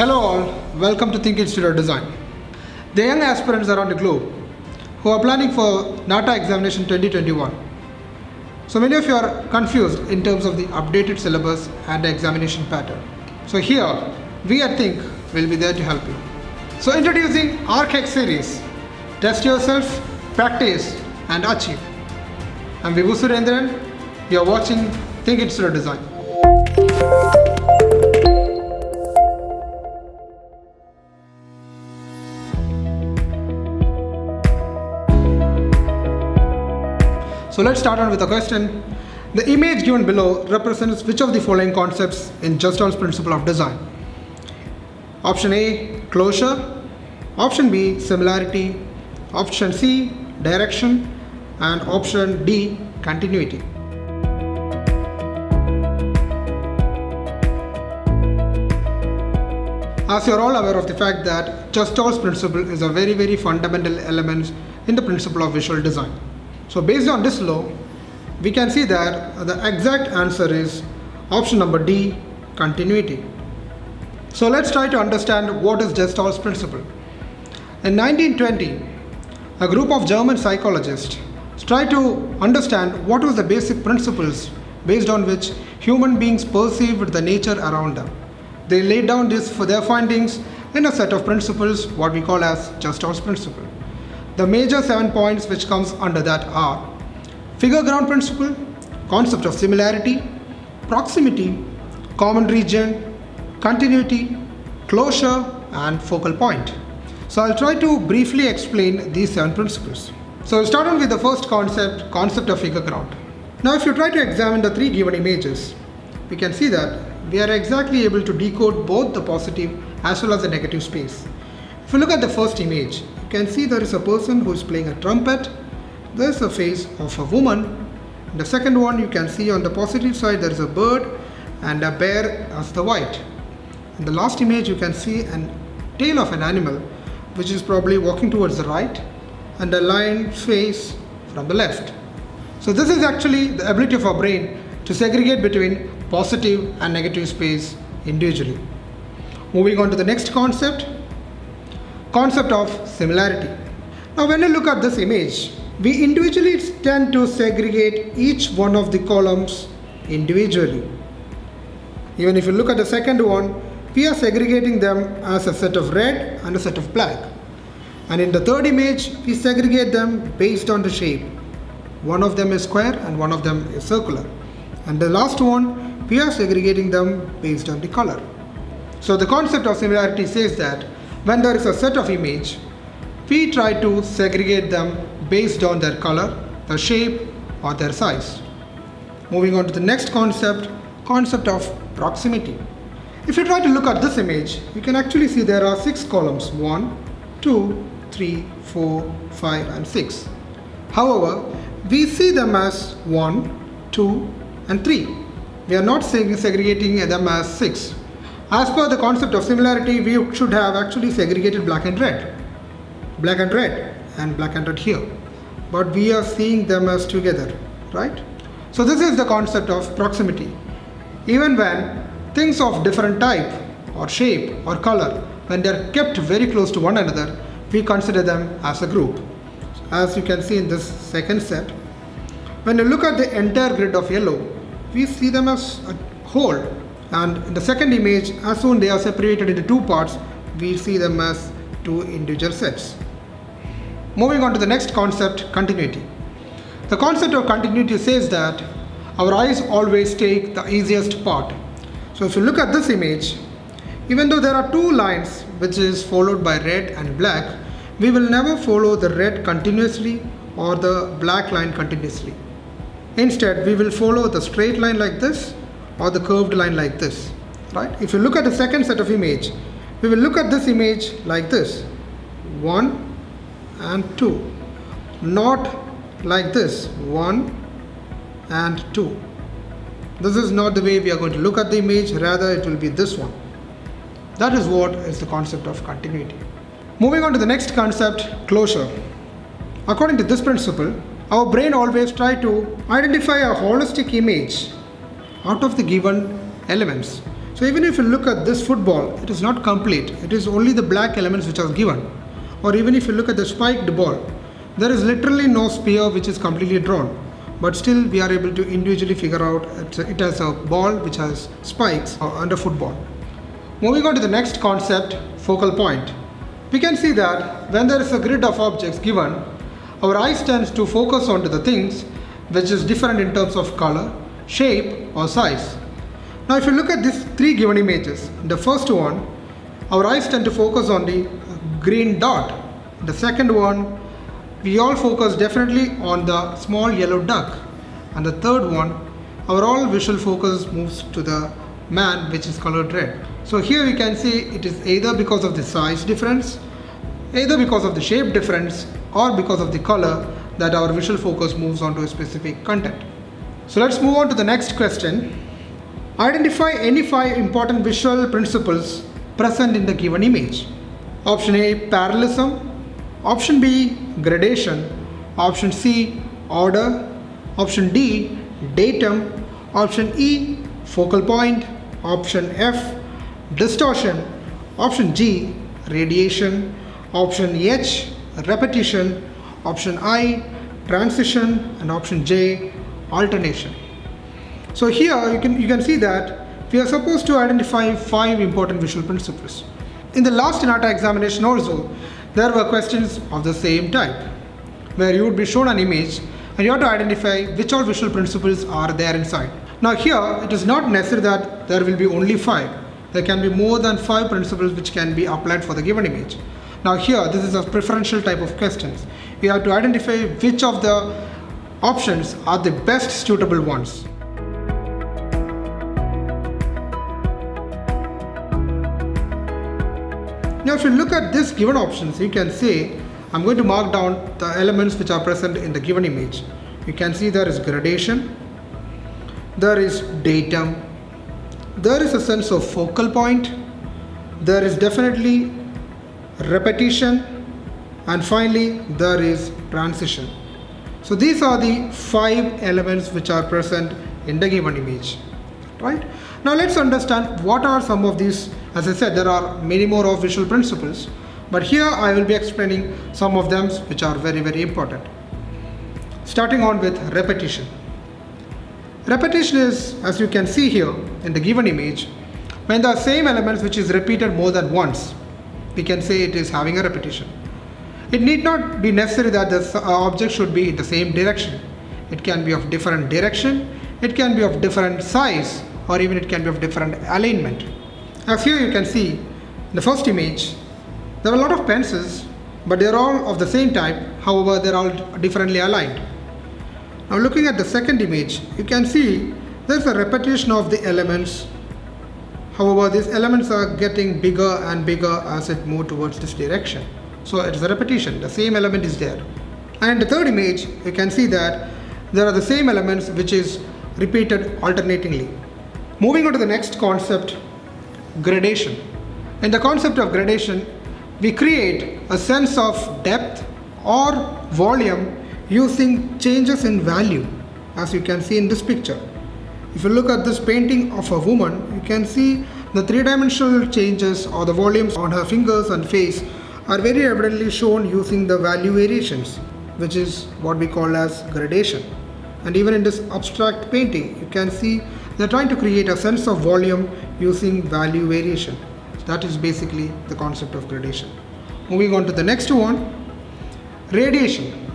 Hello all, welcome to THiNC Institute of Design. The young aspirants around the globe who are planning for NATA examination 2021. So many of you are confused in terms of the updated syllabus and the examination pattern. So here, we at THiNC will be there to help you. So introducing ARCHEX series, Test Yourself, Practice and Achieve. I'm Vibhu Surendran, you are watching THiNC Institute of Design. So let's start on with a question. The image given below represents which of the following concepts in gestalts principle of design? Option A, closure. Option B, similarity. Option C, direction. And option D, continuity. As you are all aware of the fact that gestalts principle is a very fundamental element in the principle of visual design. So based on this law, we can see that the exact answer is option number D, continuity. So let's try to understand what is gestalts principle. In 1920, a group of German psychologists tried to understand what was the basic principles based on which human beings perceived the nature around them. They laid down their findings in a set of principles, what we call as gestalts principle. The major 7 points which comes under that are figure ground principle, concept of similarity, proximity, common region, continuity, closure and focal point. So I'll try to briefly explain these 7 principles. So I'll start on with the first concept of figure ground. Now if you try to examine the 3 given images, we can see that we are exactly able to decode both the positive as well as the negative space. If you look at the first image, you can see there is a person who is playing a trumpet. There is a face of a woman. In the second one, you can see on the positive side there is a bird and a bear as the white. In the last image, you can see a tail of an animal which is probably walking towards the right and a lion face from the left. So this is actually the ability of our brain to segregate between positive and negative space individually. Moving on to the next concept of similarity. Now when you look at this image, we individually tend to segregate each one of the columns individually. Even if you look at the second one, we are segregating them as a set of red and a set of black. And in the third image, we segregate them based on the shape. One of them is square and one of them is circular. And the last one, we are segregating them based on the color. So the concept of similarity says that when there is a set of image, we try to segregate them based on their color, their shape or their size. Moving on to the next concept of proximity. If you try to look at this image, you can actually see there are 6 columns, 1, 2, 3, 4, 5 and 6. However, we see them as 1, 2 and 3. We are not segregating them as 6. As per the concept of similarity, we should have actually segregated black and red and black and red here. But we are seeing them as together, right? So this is the concept of proximity. Even when things of different type or shape or color, when they are kept very close to one another, we consider them as a group. As you can see in this second set, when you look at the entire grid of yellow, we see them as a whole. And in the second image, as soon they are separated into 2 parts, we see them as 2 individual sets. Moving on to the next concept, continuity. The concept of continuity says that our eyes always take the easiest part. So if you look at this image, even though there are 2 lines which is followed by red and black, we will never follow the red continuously or the black line continuously. Instead, we will follow the straight line like this or the curved line like this, right? If you look at the second set of image, we will look at this image like this, 1 and 2, not like this, 1 and 2. This is not the way we are going to look at the image, rather it will be this one. That is what is the concept of continuity. Moving on to the next concept, closure. According to this principle, our brain always tries to identify a holistic image out of the given elements. So even if you look at this football, it is not complete. It is only the black elements which are given. Or even if you look at the spiked ball, there is literally no sphere which is completely drawn. But still we are able to individually figure out it as a ball which has spikes under football. Moving on to the next concept, focal point. We can see that when there is a grid of objects given, our eyes tends to focus onto the things which is different in terms of color, shape or size. Now if you look at these three given images, the first one, our eyes tend to focus on the green dot. The second one, we all focus definitely on the small yellow duck. And the third one, our all visual focus moves to the man which is colored red. So here we can see it is either because of the size difference, either because of the shape difference, or because of the color that our visual focus moves on to a specific content. So let's move on to the next question. Identify any 5 important visual principles present in the given image. Option A, parallelism. Option B, gradation. Option C, order. Option D, datum. Option E, focal point. Option F, distortion. Option G, radiation. Option H, repetition. Option I, transition. And option J, alternation. So here you can see that we are supposed to identify 5 important visual principles. In the last NATA examination also, there were questions of the same type, where you would be shown an image and you have to identify which all visual principles are there inside. Now here, it is not necessary that there will be only 5. There can be more than 5 principles which can be applied for the given image. Now here, this is a preferential type of questions. You have to identify which of the options are the best suitable ones. Now if you look at this given options, you can say, I'm going to mark down the elements which are present in the given image. You can see there is gradation, there is datum, there is a sense of focal point, there is definitely repetition, and finally there is transition. So these are the 5 elements which are present in the given image, right? Now let's understand what are some of these. As I said, there are many more of visual principles, but here I will be explaining some of them which are very, very important. Starting on with repetition. Repetition is, as you can see here in the given image, when the same elements which is repeated more than once, we can say it is having a repetition. It need not be necessary that the object should be in the same direction. It can be of different direction, it can be of different size, or even it can be of different alignment. As here you can see, in the first image, there are a lot of pencils, but they are all of the same type, however they are all differently aligned. Now looking at the second image, you can see there is a repetition of the elements, however these elements are getting bigger and bigger as it moves towards this direction. So it is a repetition, the same element is there. And in the third image, you can see that there are the same elements which is repeated alternatingly. Moving on to the next concept, gradation. In the concept of gradation, we create a sense of depth or volume using changes in value, as you can see in this picture. If you look at this painting of a woman, you can see the 3-dimensional changes or the volumes on her fingers and face are very evidently shown using the value variations, which is what we call as gradation. And even in this abstract painting, you can see they're trying to create a sense of volume using value variation. That is basically the concept of gradation. Moving on to the next one, radiation.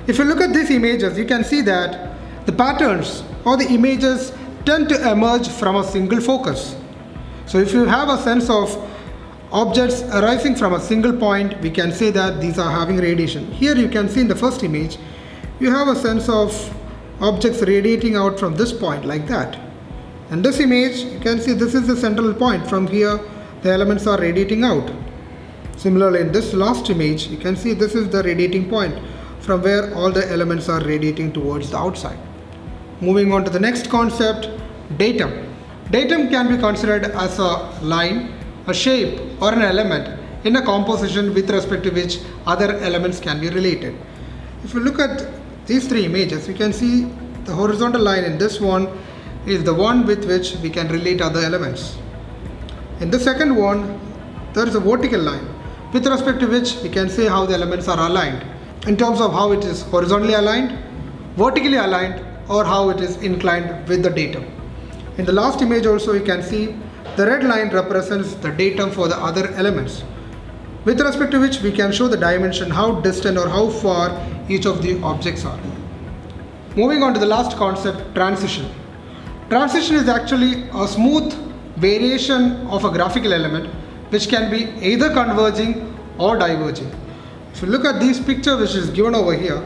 If you look at these images, you can see that the patterns or the images tend to emerge from a single focus. So if you have a sense of objects arising from a single point, we can say that these are having radiation. Here you can see in the first image, you have a sense of objects radiating out from this point like that. In this image, you can see this is the central point. From here, the elements are radiating out. Similarly, in this last image, you can see this is the radiating point from where all the elements are radiating towards the outside. Moving on to the next concept, datum. Datum can be considered as a line, a shape, or an element in a composition with respect to which other elements can be related. If you look at these 3 images, you can see the horizontal line in this one is the one with which we can relate other elements. In the second one, there is a vertical line with respect to which we can say how the elements are aligned in terms of how it is horizontally aligned, vertically aligned, or how it is inclined with the datum. In the last image also you can see the red line represents the datum for the other elements, with respect to which we can show the dimension, how distant or how far each of the objects are. Moving on to the last concept, transition. Transition is actually a smooth variation of a graphical element which can be either converging or diverging. If you look at this picture which is given over here,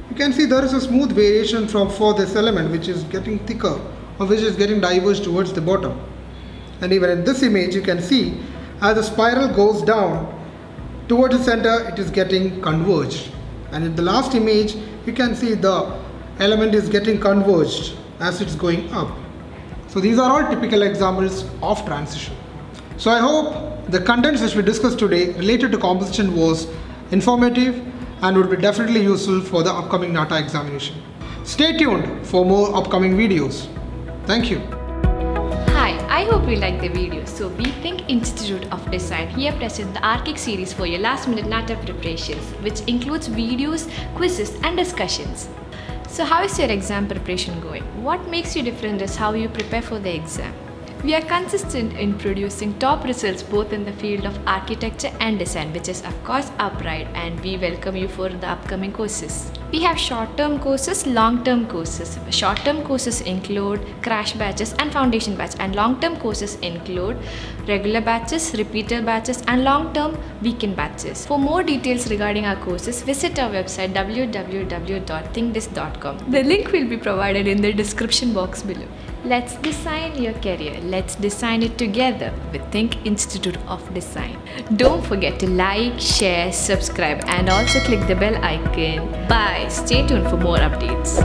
you can see there is a smooth variation for this element which is getting thicker or which is getting diverged towards the bottom. And even in this image you can see as the spiral goes down towards the center, it is getting converged. And in the last image you can see the element is getting converged as it's going up. So these are all typical examples of transition. So I hope the contents which we discussed today related to composition was informative and would be definitely useful for the upcoming NATA examination. Stay tuned for more upcoming videos. Thank you. Hi, I hope you liked the video. So we THiNC Institute of Design here present the ARCHEX series for your last minute NATA preparations, which includes videos, quizzes and discussions. So how is your exam preparation going? What makes you different is how you prepare for the exam. We are consistent in producing top results both in the field of architecture and design, which is of course our pride, and we welcome you for the upcoming courses. We have short-term courses, long-term courses. Short-term courses include crash batches and foundation batch, and long-term courses include regular batches, repeater batches and long-term weekend batches. For more details regarding our courses, visit our website www.thinkdis.com. The link will be provided in the description box below. Let's design your career. Let's design it together with THiNC Institute of Design. Don't forget to like, share, subscribe and also click the bell icon. Bye. Stay tuned for more updates.